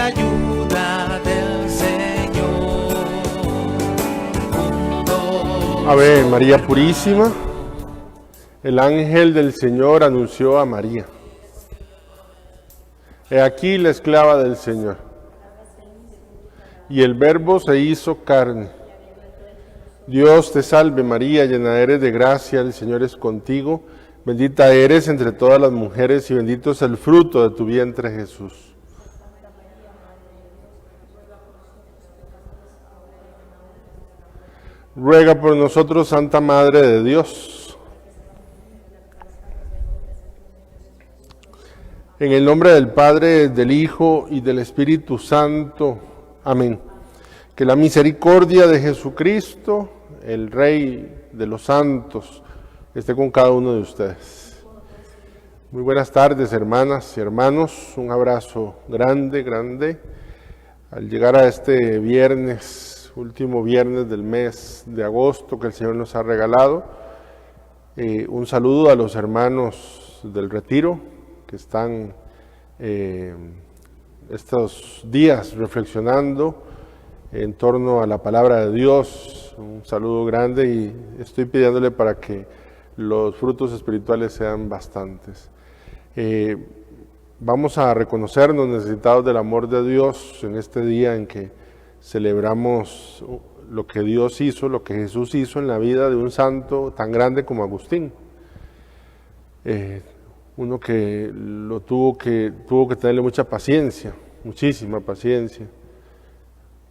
ayuda del Señor. Ave María Purísima, el ángel del Señor anunció a María: He aquí la esclava del Señor. Y el Verbo se hizo carne. Dios te salve María, llena eres de gracia, el Señor es contigo. Bendita eres entre todas las mujeres y bendito es el fruto de tu vientre Jesús. Ruega por nosotros, Santa Madre de Dios. En el nombre del Padre, del Hijo y del Espíritu Santo. Amén. Que la misericordia de Jesucristo, el Rey de los santos, esté con cada uno de ustedes. Muy buenas tardes, hermanas y hermanos. Un abrazo grande, grande. Al llegar a este viernes, último viernes del mes de agosto que el Señor nos ha regalado, un saludo a los hermanos del Retiro que están estos días reflexionando en torno a la palabra de Dios. Un saludo grande y estoy pidiéndole para que los frutos espirituales sean bastantes. Vamos a reconocernos necesitados del amor de Dios en este día en que celebramos lo que Dios hizo, lo que Jesús hizo en la vida de un santo tan grande como Agustín. Uno que tuvo que tenerle mucha paciencia, muchísima paciencia,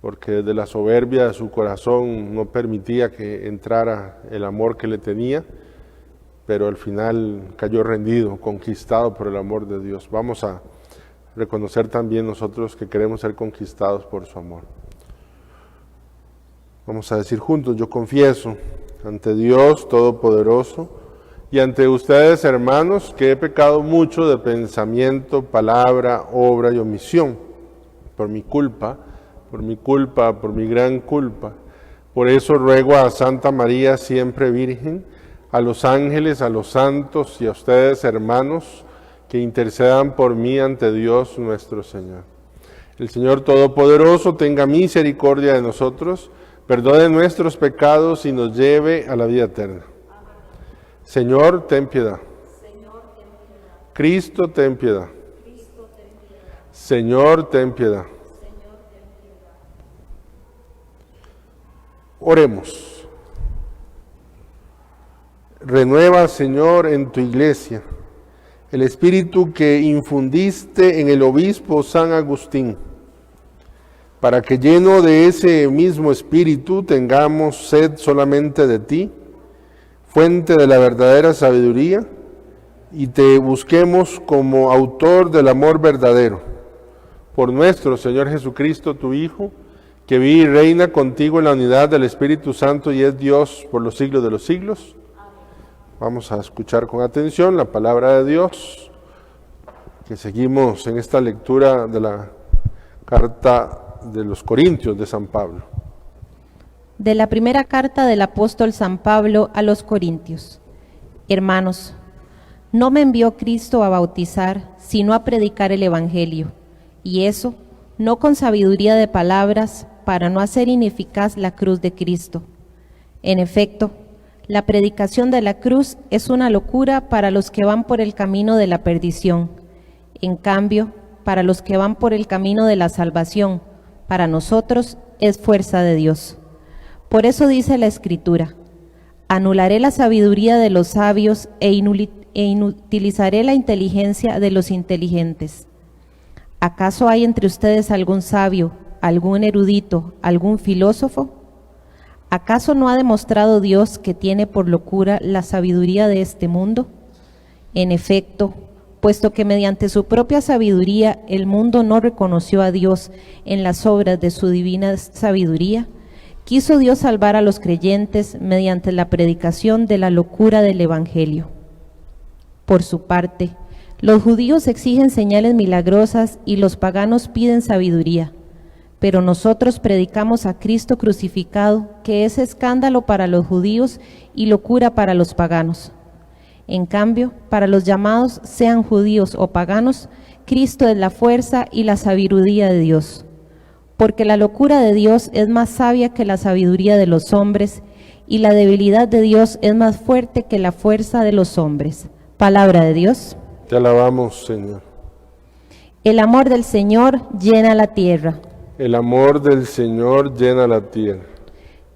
porque desde la soberbia de su corazón no permitía que entrara el amor que le tenía, pero al final cayó rendido, conquistado por el amor de Dios. Vamos a reconocer también nosotros que queremos ser conquistados por su amor. Vamos a decir juntos: yo confieso ante Dios Todopoderoso y ante ustedes, hermanos, que he pecado mucho de pensamiento, palabra, obra y omisión, por mi gran culpa. Por eso ruego a Santa María, siempre Virgen, a los ángeles, a los santos y a ustedes, hermanos, que intercedan por mí ante Dios nuestro Señor. El Señor Todopoderoso tenga misericordia de nosotros, perdone nuestros pecados y nos lleve a la vida eterna. Señor, ten piedad. Cristo, ten piedad. Señor, ten piedad. Oremos. Renueva, Señor, en tu iglesia el espíritu que infundiste en el obispo San Agustín, para que lleno de ese mismo espíritu tengamos sed solamente de ti, fuente de la verdadera sabiduría, y te busquemos como autor del amor verdadero. Por nuestro Señor Jesucristo, tu Hijo, que vive y reina contigo en la unidad del Espíritu Santo y es Dios por los siglos de los siglos. Vamos a escuchar con atención la palabra de Dios, que seguimos en esta lectura de la carta de los Corintios de San Pablo. De la primera carta del apóstol San Pablo a los Corintios. Hermanos, no me envió Cristo a bautizar, sino a predicar el Evangelio, y eso no con sabiduría de palabras, para no hacer ineficaz la cruz de Cristo. En efecto, la predicación de la cruz es una locura para los que van por el camino de la perdición. En cambio, para los que van por el camino de la salvación, para nosotros es fuerza de Dios. Por eso dice la Escritura: anularé la sabiduría de los sabios e inutilizaré la inteligencia de los inteligentes. ¿Acaso hay entre ustedes algún sabio, algún erudito, algún filósofo? ¿Acaso no ha demostrado Dios que tiene por locura la sabiduría de este mundo? En efecto, puesto que mediante su propia sabiduría el mundo no reconoció a Dios en las obras de su divina sabiduría, quiso Dios salvar a los creyentes mediante la predicación de la locura del Evangelio. Por su parte, los judíos exigen señales milagrosas y los paganos piden sabiduría, pero nosotros predicamos a Cristo crucificado, que es escándalo para los judíos y locura para los paganos. En cambio, para los llamados, sean judíos o paganos, Cristo es la fuerza y la sabiduría de Dios. Porque la locura de Dios es más sabia que la sabiduría de los hombres, y la debilidad de Dios es más fuerte que la fuerza de los hombres. Palabra de Dios. Te alabamos, Señor. El amor del Señor llena la tierra. El amor del Señor llena la tierra.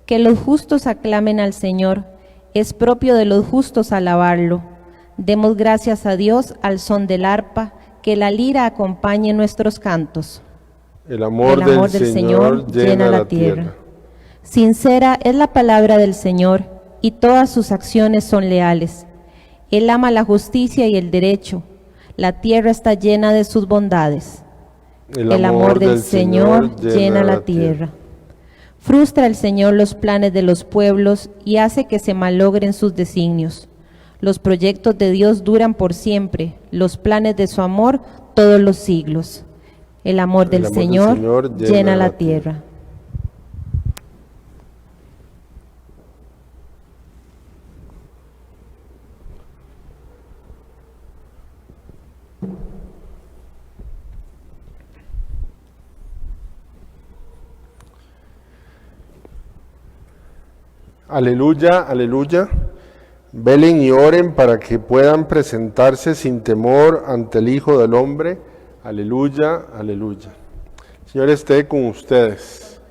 Que los justos aclamen al Señor, es propio de los justos alabarlo. Demos gracias a Dios al son del arpa, que la lira acompañe nuestros cantos. El amor del Señor llena la tierra. Sincera es la palabra del Señor, y todas sus acciones son leales. Él ama la justicia y el derecho. La tierra está llena de sus bondades. El amor del Señor llena la tierra. Frustra el Señor los planes de los pueblos y hace que se malogren sus designios. Los proyectos de Dios duran por siempre, los planes de su amor todos los siglos. El amor del Señor llena la tierra. Aleluya, aleluya. Velen y oren para que puedan presentarse sin temor ante el Hijo del Hombre. Aleluya, aleluya. Señor esté con ustedes.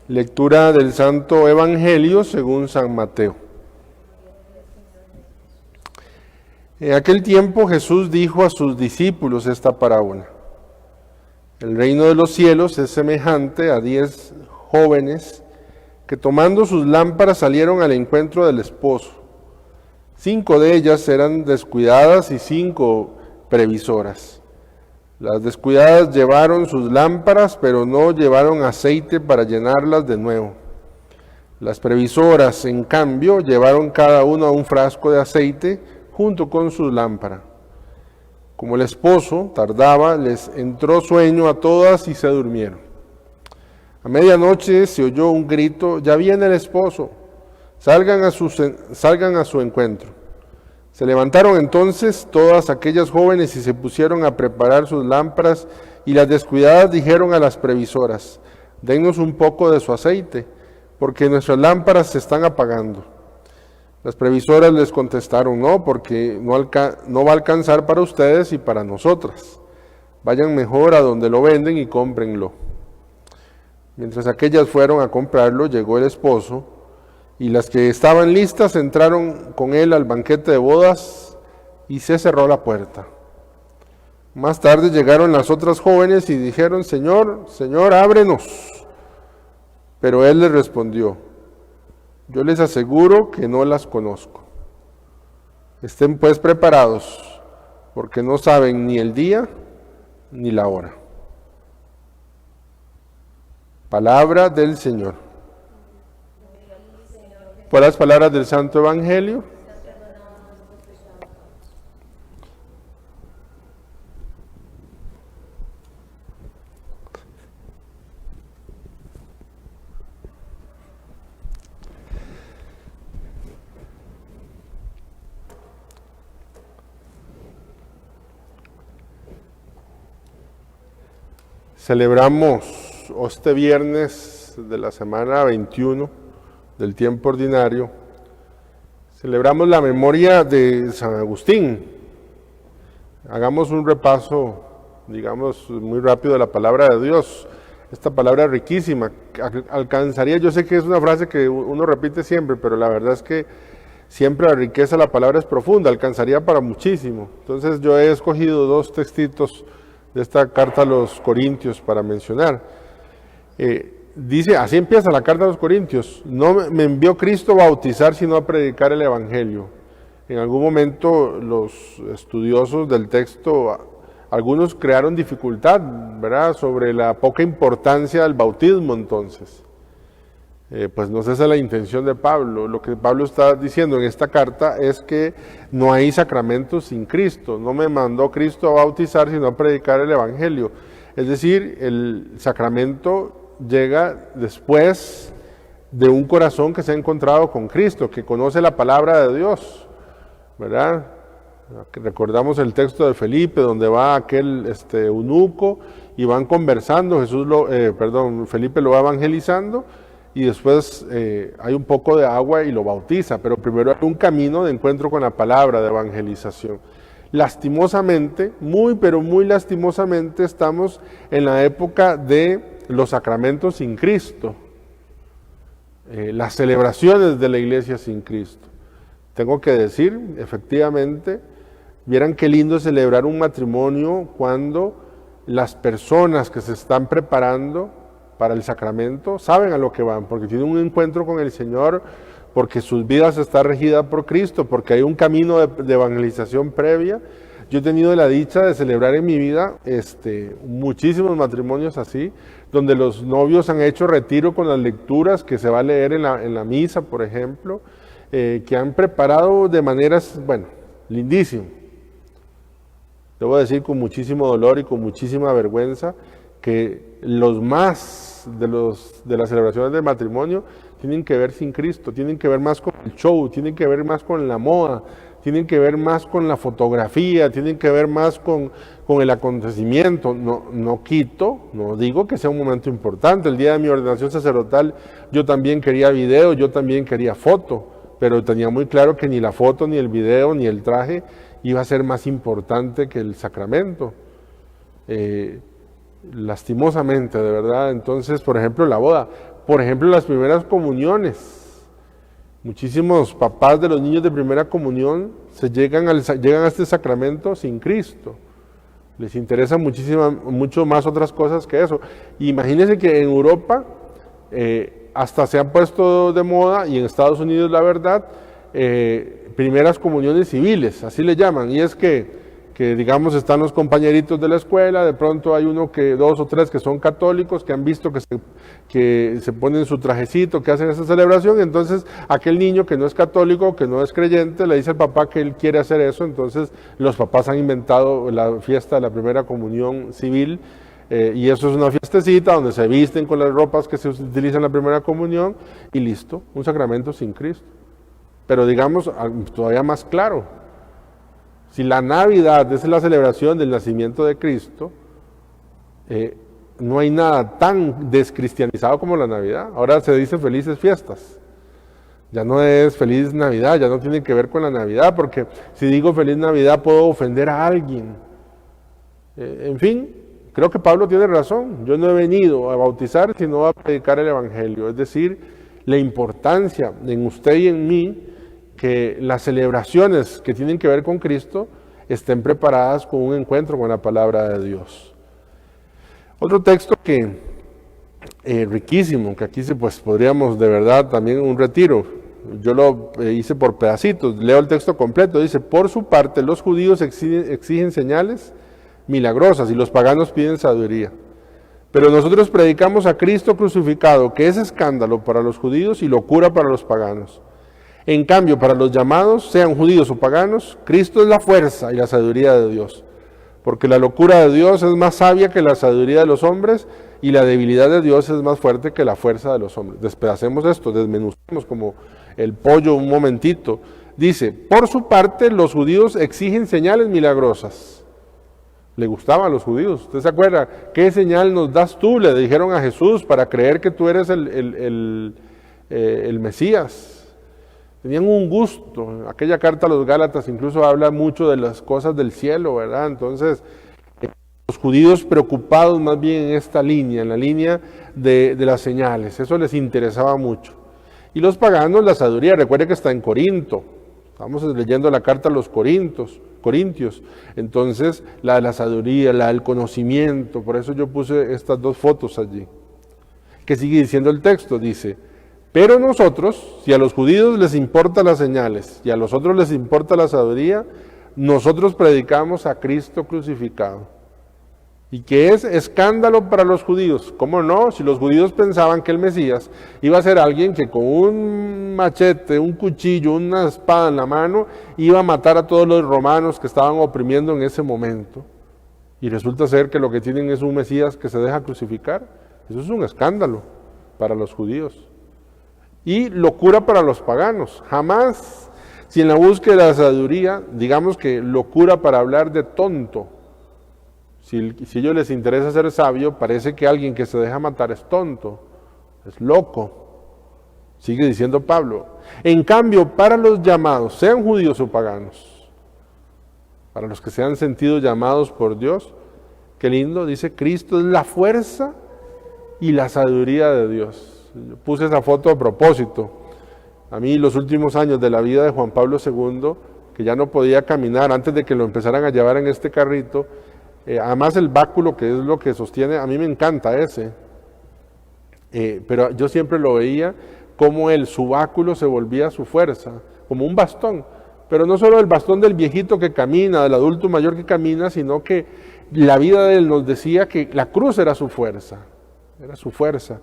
Lectura del Santo Evangelio según San Mateo. En aquel tiempo Jesús dijo a sus discípulos esta parábola. El reino de los cielos es semejante a 10 jóvenes que tomando sus lámparas salieron al encuentro del esposo. 5 de ellas eran descuidadas y 5 previsoras. Las descuidadas llevaron sus lámparas, pero no llevaron aceite para llenarlas de nuevo. Las previsoras, en cambio, llevaron cada una un frasco de aceite junto con su lámpara. Como el esposo tardaba, les entró sueño a todas y se durmieron. A medianoche se oyó un grito: ya viene el esposo, salgan a su encuentro. Se levantaron entonces todas aquellas jóvenes y se pusieron a preparar sus lámparas, y las descuidadas dijeron a las previsoras: dennos un poco de su aceite, porque nuestras lámparas se están apagando. Las previsoras les contestaron: no, porque no va a alcanzar para ustedes y para nosotras. Vayan mejor a donde lo venden y cómprenlo. Mientras aquellas fueron a comprarlo, llegó el esposo, y las que estaban listas entraron con él al banquete de bodas, y se cerró la puerta. Más tarde llegaron las otras jóvenes y dijeron: Señor, Señor, ábrenos. Pero él les respondió: yo les aseguro que no las conozco. Estén pues preparados, porque no saben ni el día ni la hora. Palabra del Señor. Por las palabras del Santo Evangelio. Celebramos este viernes de la semana 21 del tiempo ordinario, celebramos la memoria de San Agustín. Hagamos un repaso, digamos, muy rápido de la palabra de Dios. Esta palabra riquísima, alcanzaría, yo sé que es una frase que uno repite siempre, pero la verdad es que siempre la riqueza de la palabra es profunda, alcanzaría para muchísimo. Entonces yo he escogido 2 textitos de esta carta a los Corintios para mencionar. Dice, así empieza la carta a los Corintios: no me envió Cristo a bautizar, sino a predicar el Evangelio. En algún momento los estudiosos del texto, algunos crearon dificultad, ¿verdad?, sobre la poca importancia del bautismo entonces. Pues no es esa la intención de Pablo. Lo que Pablo está diciendo en esta carta es que no hay sacramentos sin Cristo. No me mandó Cristo a bautizar, sino a predicar el Evangelio. Es decir, el sacramento llega después de un corazón que se ha encontrado con Cristo, que conoce la palabra de Dios, ¿verdad? Recordamos el texto de Felipe, donde va aquel eunuco y van conversando, Felipe lo va evangelizando y después hay un poco de agua y lo bautiza, pero primero hay un camino de encuentro con la palabra de evangelización. Lastimosamente, pero muy lastimosamente, estamos en la época de los sacramentos sin Cristo, las celebraciones de la iglesia sin Cristo. Tengo que decir, efectivamente, vieran qué lindo celebrar un matrimonio cuando las personas que se están preparando para el sacramento saben a lo que van, porque tienen un encuentro con el Señor, porque sus vidas están regidas por Cristo, porque hay un camino de evangelización previa. Yo he tenido la dicha de celebrar en mi vida muchísimos matrimonios así, donde los novios han hecho retiro con las lecturas que se va a leer en la misa, por ejemplo, que han preparado de maneras, lindísimo. Debo decir con muchísimo dolor y con muchísima vergüenza que los más de las celebraciones del matrimonio tienen que ver sin Cristo, tienen que ver más con el show, tienen que ver más con la moda, tienen que ver más con la fotografía, tienen que ver más con el acontecimiento. No digo que sea un momento importante. El día de mi ordenación sacerdotal yo también quería video, yo también quería foto, pero tenía muy claro que ni la foto, ni el video, ni el traje iba a ser más importante que el sacramento. Lastimosamente, de verdad. Entonces, por ejemplo, la boda, por ejemplo, las primeras comuniones. Muchísimos papás de los niños de primera comunión llegan a este sacramento sin Cristo. Les interesa mucho más otras cosas que eso. Imagínense que en Europa hasta se han puesto de moda, y en Estados Unidos la verdad, primeras comuniones civiles, así le llaman, y es que digamos están los compañeritos de la escuela, de pronto hay dos o tres que son católicos, que han visto que se ponen su trajecito, que hacen esa celebración, entonces aquel niño que no es católico, que no es creyente, le dice al papá que él quiere hacer eso, entonces los papás han inventado la fiesta de la primera comunión civil, y eso es una fiestecita donde se visten con las ropas que se utilizan en la primera comunión, y listo, un sacramento sin Cristo. Pero digamos, todavía más claro, si la Navidad es la celebración del nacimiento de Cristo, no hay nada tan descristianizado como la Navidad. Ahora se dice felices fiestas. Ya no es feliz Navidad, ya no tiene que ver con la Navidad, porque si digo feliz Navidad puedo ofender a alguien. En fin, creo que Pablo tiene razón. Yo no he venido a bautizar, sino a predicar el Evangelio. Es decir, la importancia en usted y en mí, que las celebraciones que tienen que ver con Cristo estén preparadas con un encuentro con la palabra de Dios. Otro texto que riquísimo, que aquí podríamos de verdad también un retiro. Yo lo hice por pedacitos, leo el texto completo. Dice: por su parte los judíos exigen señales milagrosas y los paganos piden sabiduría. Pero nosotros predicamos a Cristo crucificado, que es escándalo para los judíos y locura para los paganos. En cambio, para los llamados, sean judíos o paganos, Cristo es la fuerza y la sabiduría de Dios. Porque la locura de Dios es más sabia que la sabiduría de los hombres, y la debilidad de Dios es más fuerte que la fuerza de los hombres. Despedacemos esto, desmenucemos como el pollo un momentito. Dice: por su parte, los judíos exigen señales milagrosas. Le gustaban a los judíos. ¿Usted se acuerda? ¿Qué señal nos das tú? Le dijeron a Jesús para creer que tú eres el Mesías. Tenían un gusto. Aquella carta a los Gálatas incluso habla mucho de las cosas del cielo, ¿verdad? Entonces, los judíos preocupados más bien en esta línea, en la línea de las señales. Eso les interesaba mucho. Y los paganos, la sabiduría. Recuerde que está en Corinto. Estamos leyendo la carta a los Corintios. Entonces, la de la sabiduría, la del conocimiento. Por eso yo puse estas dos fotos allí. ¿Qué sigue diciendo el texto? Dice: pero nosotros, si a los judíos les importan las señales y a los otros les importa la sabiduría, nosotros predicamos a Cristo crucificado. Y que es escándalo para los judíos. ¿Cómo no? Si los judíos pensaban que el Mesías iba a ser alguien que con un machete, un cuchillo, una espada en la mano, iba a matar a todos los romanos que estaban oprimiendo en ese momento. Y resulta ser que lo que tienen es un Mesías que se deja crucificar. Eso es un escándalo para los judíos. Y locura para los paganos. Jamás Si en la búsqueda de la sabiduría, digamos que locura para hablar de tonto, si a ellos les interesa ser sabio, parece que alguien que se deja matar es tonto, es loco. Sigue diciendo Pablo. En cambio, para los llamados, sean judíos o paganos, para los que se han sentido llamados por Dios, qué lindo, dice, Cristo es la fuerza y la sabiduría de Dios. Yo puse esa foto a propósito. A mí los últimos años de la vida de Juan Pablo II, que ya no podía caminar antes de que lo empezaran a llevar en este carrito, además el báculo, que es lo que sostiene, a mí me encanta ese, pero yo siempre lo veía como su báculo se volvía su fuerza, como un bastón, pero no solo el bastón del viejito que camina, del adulto mayor que camina, sino que la vida de él nos decía que la cruz era su fuerza, era su fuerza.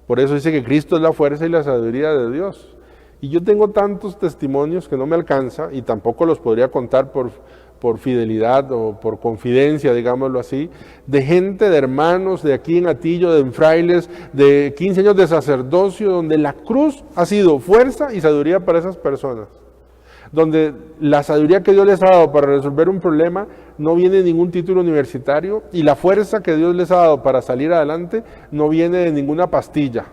Por eso dice que Cristo es la fuerza y la sabiduría de Dios. Y yo tengo tantos testimonios que no me alcanza y tampoco los podría contar por fidelidad o por confidencia, digámoslo así, de gente, de hermanos, de aquí en Atillo, de frailes, de 15 años de sacerdocio, donde la cruz ha sido fuerza y sabiduría para esas personas. Donde la sabiduría que Dios les ha dado para resolver un problema no viene de ningún título universitario y la fuerza que Dios les ha dado para salir adelante no viene de ninguna pastilla,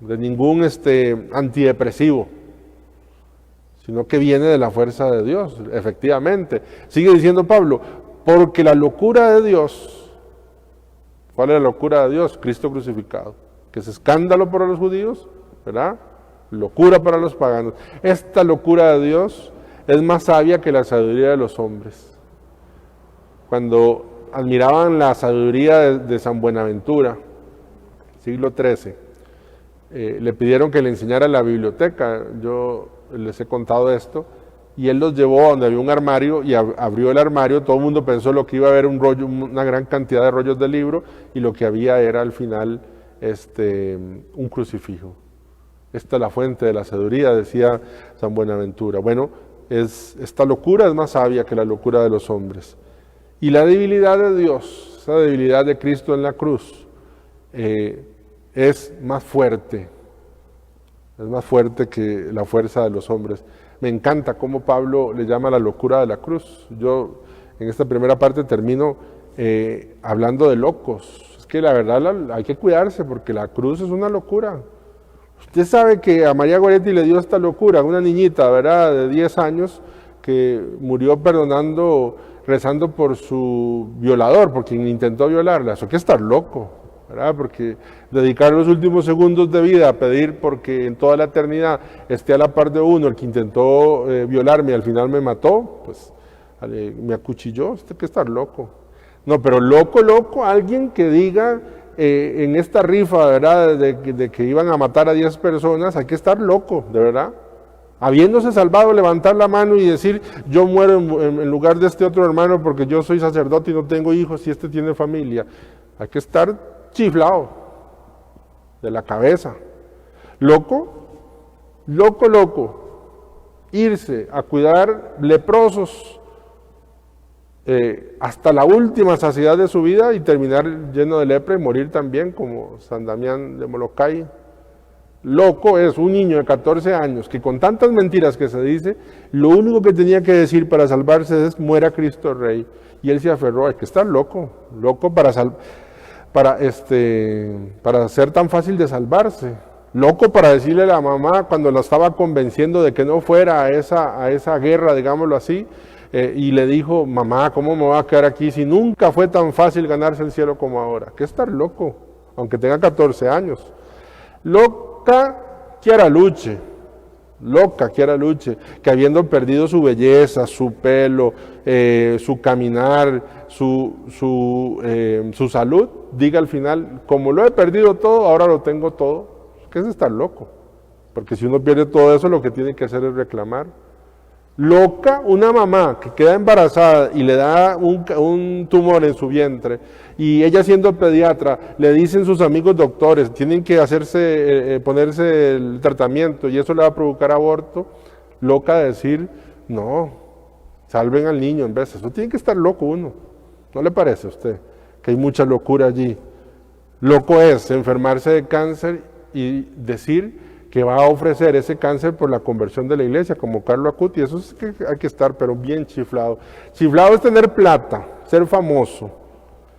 de ningún antidepresivo, sino que viene de la fuerza de Dios, efectivamente. Sigue diciendo Pablo, porque la locura de Dios, ¿cuál es la locura de Dios? Cristo crucificado, que es escándalo para los judíos, ¿verdad? Locura para los paganos. Esta locura de Dios es más sabia que la sabiduría de los hombres. Cuando admiraban la sabiduría de San Buenaventura, siglo XIII, le pidieron que le enseñara la biblioteca. Yo les he contado esto, y él los llevó a donde había un armario y abrió el armario. Todo el mundo pensó lo que iba a haber un rollo, una gran cantidad de rollos de libro, y lo que había era al final un crucifijo. Esta es la fuente de la sabiduría, decía San Buenaventura. Bueno, esta locura es más sabia que la locura de los hombres. Y la debilidad de Dios, esa debilidad de Cristo en la cruz, es más fuerte que la fuerza de los hombres. Me encanta cómo Pablo le llama la locura de la cruz. Yo en esta primera parte termino hablando de locos. Es que la verdad hay que cuidarse porque la cruz es una locura. Usted sabe que a María Goretti le dio esta locura, una niñita, ¿verdad?, de 10 años, que murió rezando por su violador, por quien intentó violarla. Eso hay que estar loco, ¿verdad? Porque dedicar los últimos segundos de vida a pedir porque en toda la eternidad esté a la par de uno el que intentó violarme y al final me mató, pues me acuchilló. Usted hay que estar loco. No, pero loco, alguien que diga en esta rifa, ¿verdad?, de que iban a matar a 10 personas, hay que estar loco, de verdad. Habiéndose salvado, levantar la mano y decir, yo muero en lugar de este otro hermano porque yo soy sacerdote y no tengo hijos y este tiene familia. Hay que estar chiflado de la cabeza. Loco, irse a cuidar leprosos hasta la última saciedad de su vida y terminar lleno de lepra y morir también como San Damián de Molokai. Loco es un niño de 14 años que con tantas mentiras que se dice, lo único que tenía que decir para salvarse es muera Cristo Rey, y él se aferró. Hay que estar loco para ser tan fácil de salvarse, loco para decirle a la mamá cuando la estaba convenciendo de que no fuera a esa guerra, digámoslo así, y le dijo, mamá, ¿cómo me voy a quedar aquí si nunca fue tan fácil ganarse el cielo como ahora? Hay que estar loco, aunque tenga 14 años. Loca Chiara Luce, que habiendo perdido su belleza, su pelo, su caminar, su salud, diga al final, como lo he perdido todo, ahora lo tengo todo. ¿Qué es estar loco? Porque si uno pierde todo eso, lo que tiene que hacer es reclamar. Loca una mamá que queda embarazada y le da un tumor en su vientre, y ella siendo pediatra le dicen sus amigos doctores tienen que ponerse el tratamiento y eso le va a provocar aborto. Loca de decir no, salven al niño en vez. Eso tiene que estar loco uno. ¿No le parece a usted que hay mucha locura allí? Loco es enfermarse de cáncer y decir que va a ofrecer ese cáncer por la conversión de la iglesia, como Carlo Acuti. Eso es que hay que estar, pero bien chiflado. Chiflado es tener plata, ser famoso,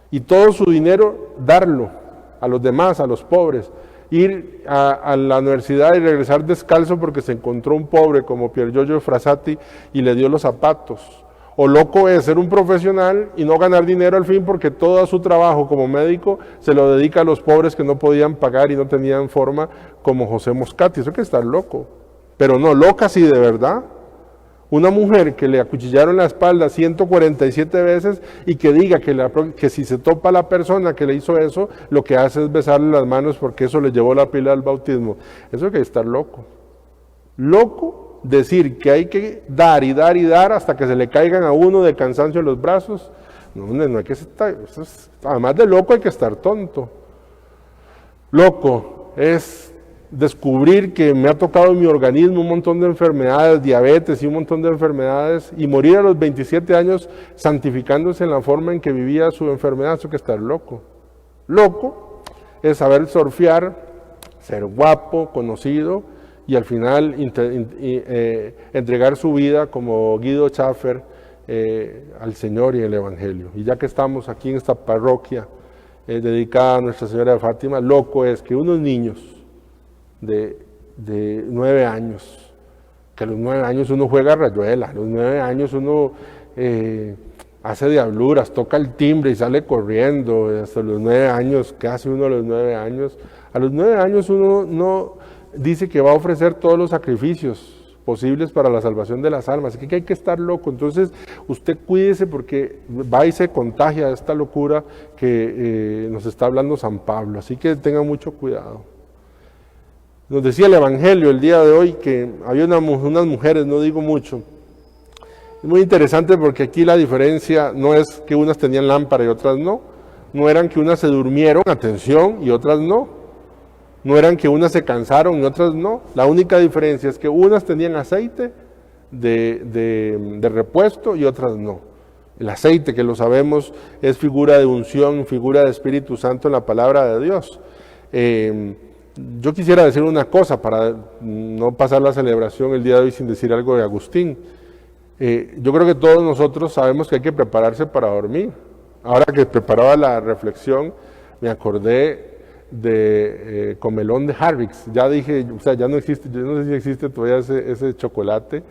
y todo su dinero darlo a los demás, a los pobres. Ir a la universidad y regresar descalzo porque se encontró un pobre como Pier Giorgio Frassati y le dio los zapatos. O loco es ser un profesional y no ganar dinero al fin porque todo su trabajo como médico se lo dedica a los pobres que no podían pagar y no tenían forma, como José Moscati. Eso hay que estar loco. Pero no, loca sí de verdad. Una mujer que le acuchillaron la espalda 147 veces y que diga que si se topa la persona que le hizo eso, lo que hace es besarle las manos porque eso le llevó la pila al bautismo. Eso hay que estar loco. Loco decir que hay que dar y dar y dar hasta que se le caigan a uno de cansancio los brazos. No hay que estar, además de loco hay que estar tonto. Loco es descubrir que me ha tocado en mi organismo un montón de enfermedades, diabetes y un montón de enfermedades, y morir a los 27 años santificándose en la forma en que vivía su enfermedad. Eso hay que estar loco. Loco es saber surfear, ser guapo, conocido, y al final entregar su vida como Guido Schaffer al Señor y el Evangelio. Y ya que estamos aquí en esta parroquia dedicada a Nuestra Señora de Fátima, loco es que unos niños de 9 años, que a los 9 años uno juega rayuela, a los 9 años uno hace diabluras, toca el timbre y sale corriendo, hasta los 9 años, ¿qué hace uno a los 9 años? A los 9 años uno no dice que va a ofrecer todos los sacrificios posibles para la salvación de las almas, así que hay que estar loco. Entonces usted cuídese porque va y se contagia de esta locura que nos está hablando San Pablo, así que tenga mucho cuidado. Nos decía el Evangelio el día de hoy que había unas mujeres, no digo mucho. Es muy interesante porque aquí la diferencia no es que unas tenían lámpara y otras no, no eran que unas se durmieron, atención, y otras no. No eran que unas se cansaron y otras no. La única diferencia es que unas tenían aceite de repuesto y otras no. El aceite, que lo sabemos, es figura de unción, figura de Espíritu Santo en la palabra de Dios. Yo quisiera decir una cosa para no pasar la celebración el día de hoy sin decir algo de Agustín. Yo creo que todos nosotros sabemos que hay que prepararse para dormir. Ahora que preparaba la reflexión, me acordé de Comelón de Harvix. Ya dije, o sea, ya no existe, yo no sé si existe todavía ese chocolate.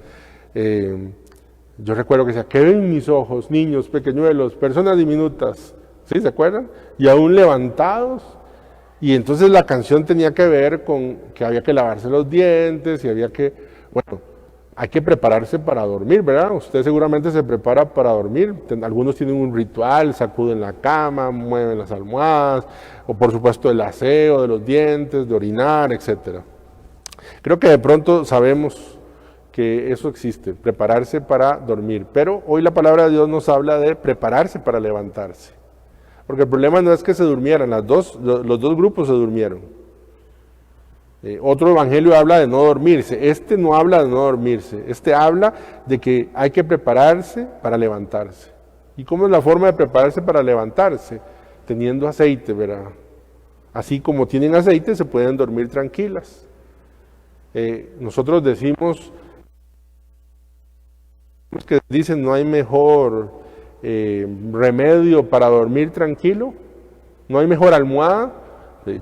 Yo recuerdo que decía, que ven mis ojos, niños, pequeñuelos, personas diminutas, ¿sí? ¿Se acuerdan? Y aún levantados. Y entonces la canción tenía que ver con que había que lavarse los dientes y había que, bueno, hay que prepararse para dormir, ¿verdad? Usted seguramente se prepara para dormir. Algunos tienen un ritual, sacuden la cama, mueven las almohadas, o por supuesto el aseo de los dientes, de orinar, etc. Creo que de pronto sabemos que eso existe, prepararse para dormir. Pero hoy la palabra de Dios nos habla de prepararse para levantarse. Porque el problema no es que se durmieran, los dos grupos se durmieron. Otro evangelio habla de no dormirse, este no habla de no dormirse, este habla de que hay que prepararse para levantarse. ¿Y cómo es la forma de prepararse para levantarse? Teniendo aceite, ¿verdad? Así como tienen aceite se pueden dormir tranquilas. Nosotros decimos que dicen no hay mejor remedio para dormir tranquilo, no hay mejor almohada,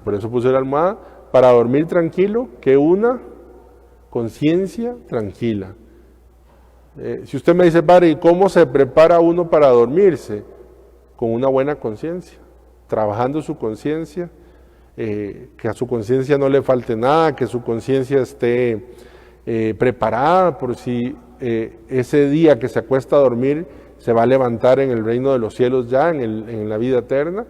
por eso puse la almohada, para dormir tranquilo que una conciencia tranquila. Si usted me dice, padre, ¿y cómo se prepara uno para dormirse? Con una buena conciencia, trabajando su conciencia, que a su conciencia no le falte nada, que su conciencia esté preparada por si ese día que se acuesta a dormir se va a levantar en el reino de los cielos ya, en la vida eterna.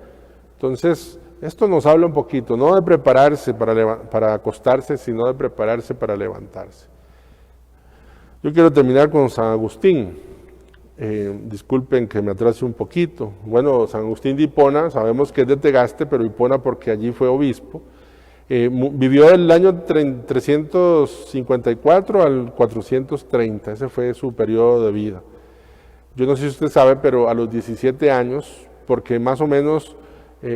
Entonces, esto nos habla un poquito, no de prepararse para acostarse, sino de prepararse para levantarse. Yo quiero terminar con San Agustín. Disculpen que me atrase un poquito. Bueno, San Agustín de Hipona, sabemos que es de Tegaste, pero Hipona porque allí fue obispo. Vivió del año 354 al 430, ese fue su periodo de vida. Yo no sé si usted sabe, pero a los 17 años, porque más o menos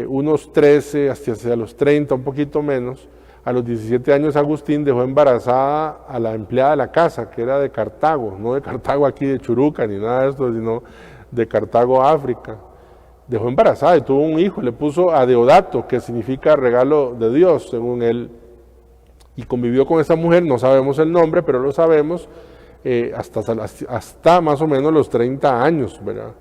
unos 13 hasta los 30, un poquito menos, a los 17 años Agustín dejó embarazada a la empleada de la casa, que era de Cartago, no de Cartago aquí de Churuca ni nada de esto, sino de Cartago, África. Dejó embarazada y tuvo un hijo, le puso a Deodato, que significa regalo de Dios, según él. Y convivió con esa mujer, no sabemos el nombre, pero lo sabemos, hasta más o menos los 30 años, ¿verdad?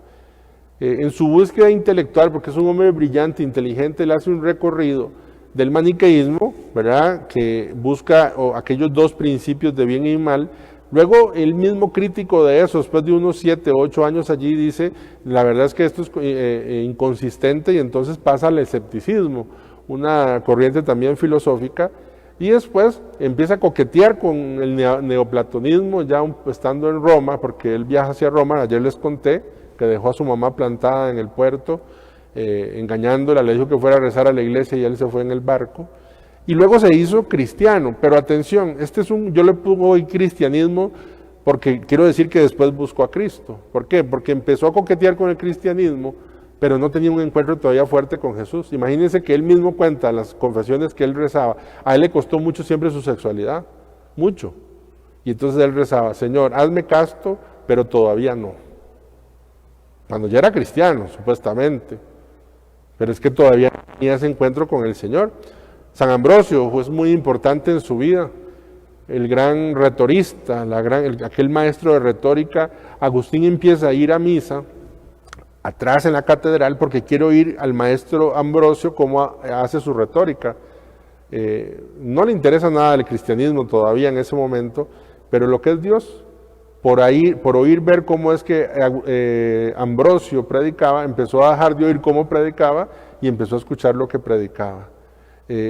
En su búsqueda intelectual, porque es un hombre brillante, inteligente, él hace un recorrido del maniqueísmo, ¿verdad?, que busca aquellos dos principios de bien y mal. Luego, el mismo crítico de eso, después de unos 7, 8 años allí, dice, la verdad es que esto es inconsistente, y entonces pasa al escepticismo, una corriente también filosófica, y después empieza a coquetear con el neoplatonismo, ya estando en Roma, porque él viaja hacia Roma. Ayer les conté que dejó a su mamá plantada en el puerto, engañándola, le dijo que fuera a rezar a la iglesia y él se fue en el barco. Y luego se hizo cristiano, pero atención, yo le pongo hoy cristianismo porque quiero decir que después buscó a Cristo. ¿Por qué? Porque empezó a coquetear con el cristianismo, pero no tenía un encuentro todavía fuerte con Jesús. Imagínense que él mismo cuenta las confesiones que él rezaba. A él le costó mucho siempre su sexualidad, mucho. Y entonces él rezaba, Señor, hazme casto, pero todavía no. Cuando ya era cristiano, supuestamente. Pero es que todavía no tenía ese encuentro con el Señor. San Ambrosio fue muy importante en su vida, el gran retorista, aquel maestro de retórica. Agustín empieza a ir a misa, atrás en la catedral, porque quiere oír al maestro Ambrosio cómo hace su retórica. No le interesa nada el cristianismo todavía en ese momento, pero lo que es Dios, por oír ver cómo es que Ambrosio predicaba, empezó a dejar de oír cómo predicaba y empezó a escuchar lo que predicaba.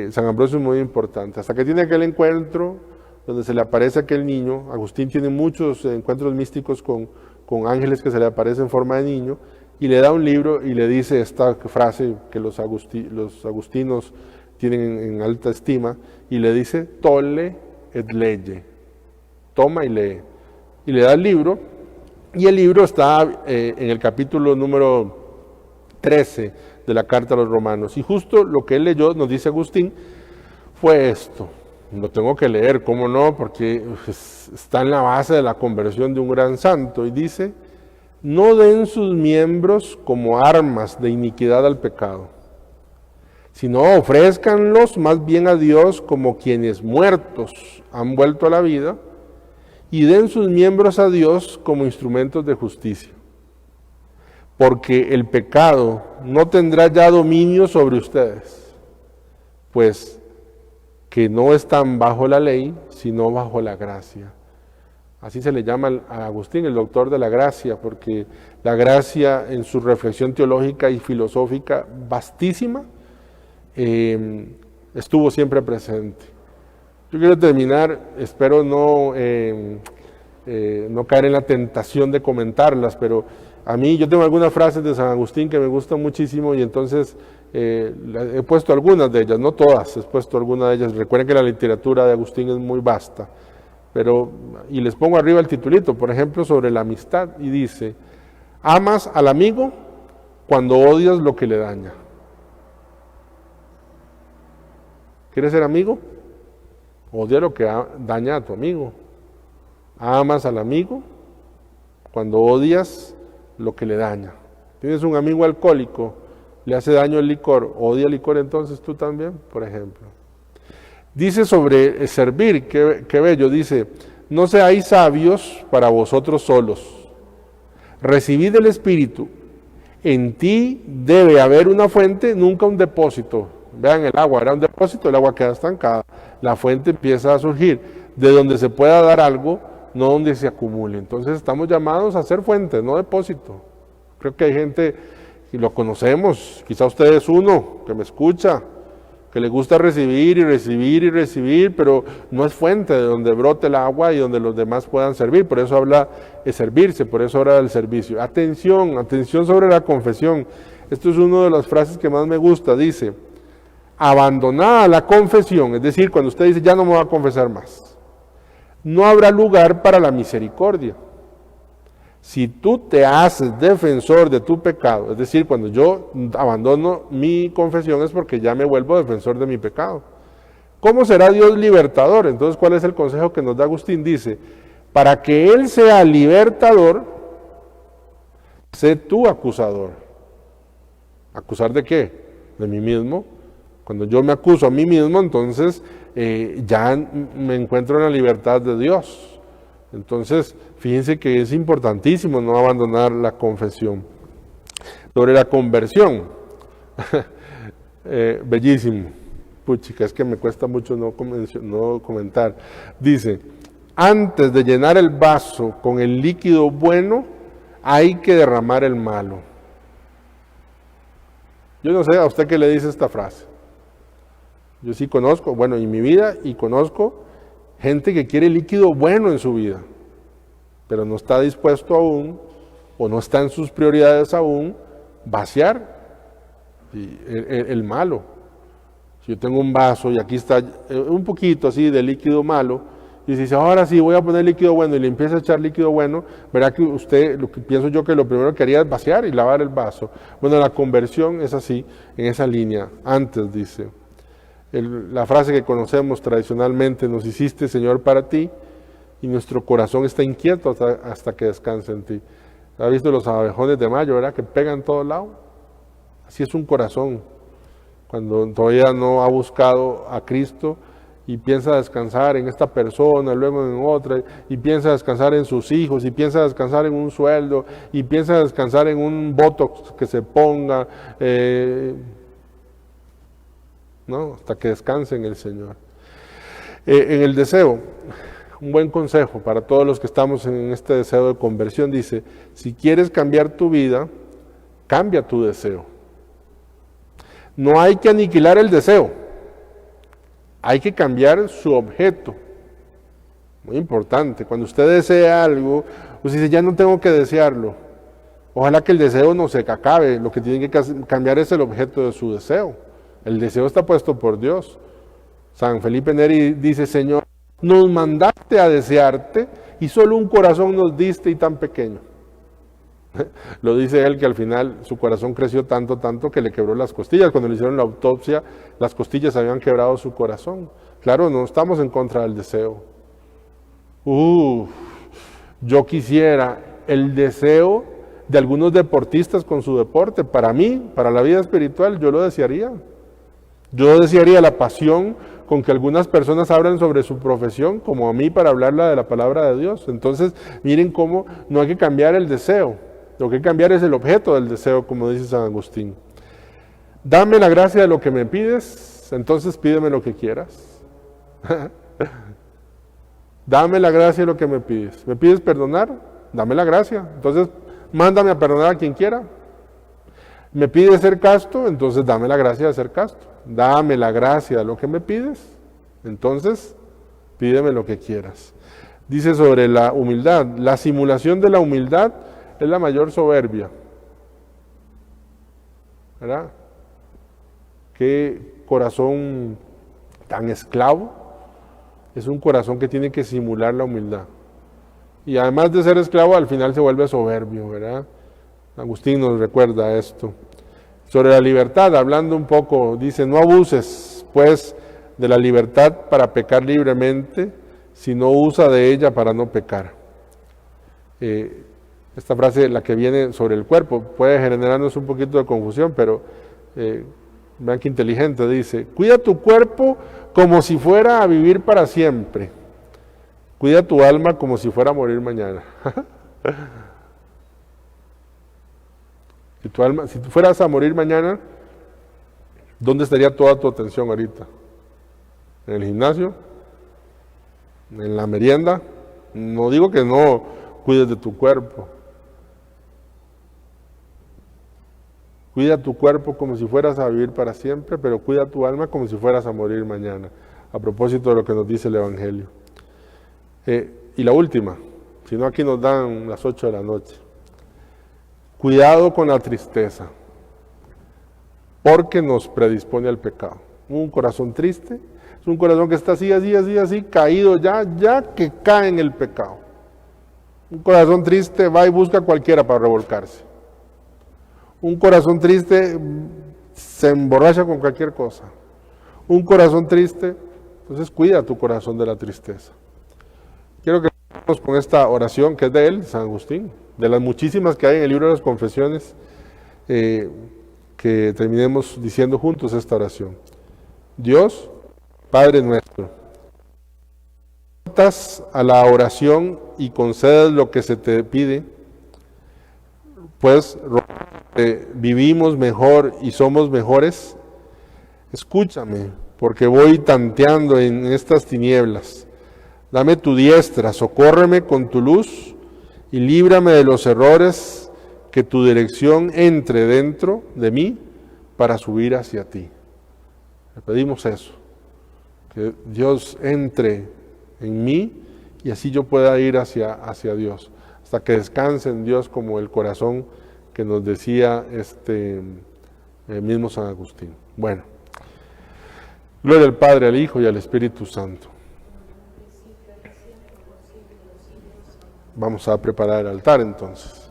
San Ambrosio es muy importante, hasta que tiene aquel encuentro donde se le aparece aquel niño. Agustín tiene muchos encuentros místicos con ángeles que se le aparecen en forma de niño, y le da un libro y le dice esta frase que los agustinos tienen en alta estima, y le dice, tolle et lege, toma y lee. Y le da el libro, y el libro está en el capítulo número 13 de la carta a los romanos. Y justo lo que él leyó, nos dice Agustín, fue esto. Lo tengo que leer, ¿cómo no? Porque está en la base de la conversión de un gran santo. Y dice, no den sus miembros como armas de iniquidad al pecado, sino ofrézcanlos más bien a Dios como quienes muertos han vuelto a la vida, y den sus miembros a Dios como instrumentos de justicia. Porque el pecado no tendrá ya dominio sobre ustedes, pues que no están bajo la ley, sino bajo la gracia. Así se le llama a Agustín, el doctor de la gracia, porque la gracia en su reflexión teológica y filosófica vastísima estuvo siempre presente. Yo quiero terminar, espero no caer en la tentación de comentarlas, pero a mí, yo tengo algunas frases de San Agustín que me gustan muchísimo, y entonces he puesto algunas de ellas, no todas, he puesto algunas de ellas. Recuerden que la literatura de Agustín es muy vasta, y les pongo arriba el titulito, por ejemplo, sobre la amistad, y dice, amas al amigo cuando odias lo que le daña. ¿Quieres ser amigo? Odia lo que daña a tu amigo. Amas al amigo cuando odias lo que le daña. Tienes un amigo alcohólico, le hace daño el licor, odia el licor, entonces tú también, por ejemplo. Dice sobre servir, qué bello, dice, no seáis sabios para vosotros solos, recibid el Espíritu, en ti debe haber una fuente, nunca un depósito. Vean, el agua era un depósito, el agua queda estancada, la fuente empieza a surgir, de donde se pueda dar algo, no donde se acumule. Entonces estamos llamados a ser fuentes, no depósito. Creo que hay gente, y lo conocemos, quizá usted es uno que me escucha, que le gusta recibir y recibir y recibir, pero no es fuente de donde brote el agua y donde los demás puedan servir. Por eso habla de servirse, por eso habla del servicio. Atención, atención sobre la confesión. Esto es una de las frases que más me gusta, dice, abandonada la confesión, es decir, cuando usted dice, ya no me voy a confesar más, no habrá lugar para la misericordia. Si tú te haces defensor de tu pecado, es decir, cuando yo abandono mi confesión es porque ya me vuelvo defensor de mi pecado. ¿Cómo será Dios libertador? Entonces, ¿cuál es el consejo que nos da Agustín? Dice, para que Él sea libertador, sé tú acusador. ¿Acusar de qué? De mí mismo. Cuando yo me acuso a mí mismo, entonces ya me encuentro en la libertad de Dios. Entonces, fíjense que es importantísimo no abandonar la confesión. Sobre la conversión, bellísimo. Puchica, es que me cuesta mucho no comentar. Dice, antes de llenar el vaso con el líquido bueno, hay que derramar el malo. Yo no sé a usted qué le dice esta frase. Yo sí conozco, bueno, en mi vida, y conozco gente que quiere líquido bueno en su vida, pero no está dispuesto aún, o no está en sus prioridades aún, vaciar el malo. Si yo tengo un vaso y aquí está un poquito así de líquido malo, y dice, ahora sí voy a poner líquido bueno, y le empieza a echar líquido bueno, verá que usted, lo que pienso yo que lo primero que haría es vaciar y lavar el vaso. Bueno, la conversión es así, en esa línea. Antes dice, la frase que conocemos tradicionalmente, nos hiciste Señor para ti, y nuestro corazón está inquieto hasta que descanse en ti. ¿Ha visto los abejones de mayo, verdad? Que pegan todo lado. Así es un corazón, cuando todavía no ha buscado a Cristo y piensa descansar en esta persona, luego en otra, y piensa descansar en sus hijos, y piensa descansar en un sueldo, y piensa descansar en un botox que se ponga, ¿no? Hasta que descanse en el Señor. En el deseo, un buen consejo para todos los que estamos en este deseo de conversión, dice, si quieres cambiar tu vida, cambia tu deseo. No hay que aniquilar el deseo, hay que cambiar su objeto. Muy importante, cuando usted desea algo, usted dice, ya no tengo que desearlo. Ojalá que el deseo no se acabe, lo que tiene que cambiar es el objeto de su deseo. El deseo está puesto por Dios. San Felipe Neri dice, Señor, nos mandaste a desearte y solo un corazón nos diste y tan pequeño. Lo dice él que al final su corazón creció tanto que le quebró las costillas. Cuando le hicieron la autopsia, las costillas habían quebrado su corazón. Claro, no estamos en contra del deseo. Yo quisiera el deseo de algunos deportistas con su deporte. Para mí, para la vida espiritual, yo lo desearía. Yo desearía la pasión con que algunas personas hablan sobre su profesión, como a mí para hablarla de la palabra de Dios. Entonces, miren cómo no hay que cambiar el deseo. Lo que hay que cambiar es el objeto del deseo, como dice San Agustín. Dame la gracia de lo que me pides, entonces pídeme lo que quieras. Dame la gracia de lo que me pides. ¿Me pides perdonar? Dame la gracia. Entonces, mándame a perdonar a quien quiera. ¿Me pides ser casto? Entonces, dame la gracia de ser casto. Dame la gracia de lo que me pides, entonces pídeme lo que quieras. Dice sobre la humildad, la simulación de la humildad es la mayor soberbia. ¿Verdad? Qué corazón tan esclavo, es un corazón que tiene que simular la humildad. Y además de ser esclavo, al final se vuelve soberbio, ¿verdad? Agustín nos recuerda esto. Sobre la libertad, hablando un poco, dice, no abuses, pues, de la libertad para pecar libremente, sino usa de ella para no pecar. Esta frase, la que viene sobre el cuerpo, puede generarnos un poquito de confusión, pero vean qué inteligente, dice, cuida tu cuerpo como si fuera a vivir para siempre. Cuida tu alma como si fuera a morir mañana. Si tú fueras a morir mañana, ¿dónde estaría toda tu atención ahorita? ¿En el gimnasio? ¿En la merienda? No digo que no cuides de tu cuerpo. Cuida tu cuerpo como si fueras a vivir para siempre, pero cuida tu alma como si fueras a morir mañana. A propósito de lo que nos dice el Evangelio. Y la última, si no aquí nos dan las 8 de la noche. Cuidado con la tristeza, porque nos predispone al pecado. Un corazón triste es un corazón que está así, caído ya que cae en el pecado. Un corazón triste va y busca a cualquiera para revolcarse. Un corazón triste se emborracha con cualquier cosa. Un corazón triste Entonces cuida tu corazón de la tristeza. Quiero que empecemos con esta oración que es de él, San Agustín, de las muchísimas que hay en el libro de las Confesiones, que terminemos diciendo juntos esta oración. Dios, Padre nuestro, a la oración y concedas lo que se te pide, pues vivimos mejor y somos mejores. Escúchame, porque voy tanteando en estas tinieblas. Dame tu diestra, socórreme con tu luz y líbrame de los errores, que tu dirección entre dentro de mí para subir hacia ti. Le pedimos eso, que Dios entre en mí y así yo pueda ir hacia Dios, hasta que descanse en Dios como el corazón que nos decía el mismo San Agustín. Bueno, gloria al Padre, al Hijo y al Espíritu Santo. Vamos a preparar el altar entonces.